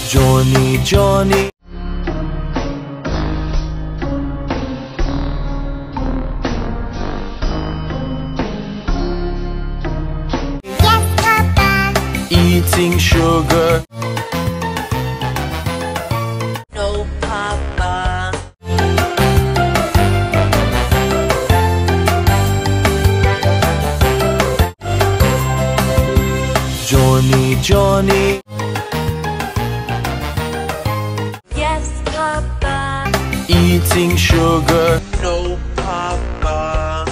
Johnny, Johnny. Yes, Papa. Eating sugar. No, Papa. Johnny, Johnny. Yes, Papa. Eating sugar. No, Papa.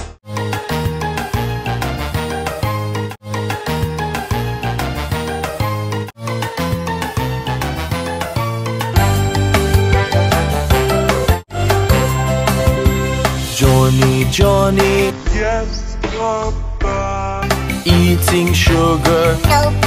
Johnny, Johnny. Yes, Papa. Eating sugar. No,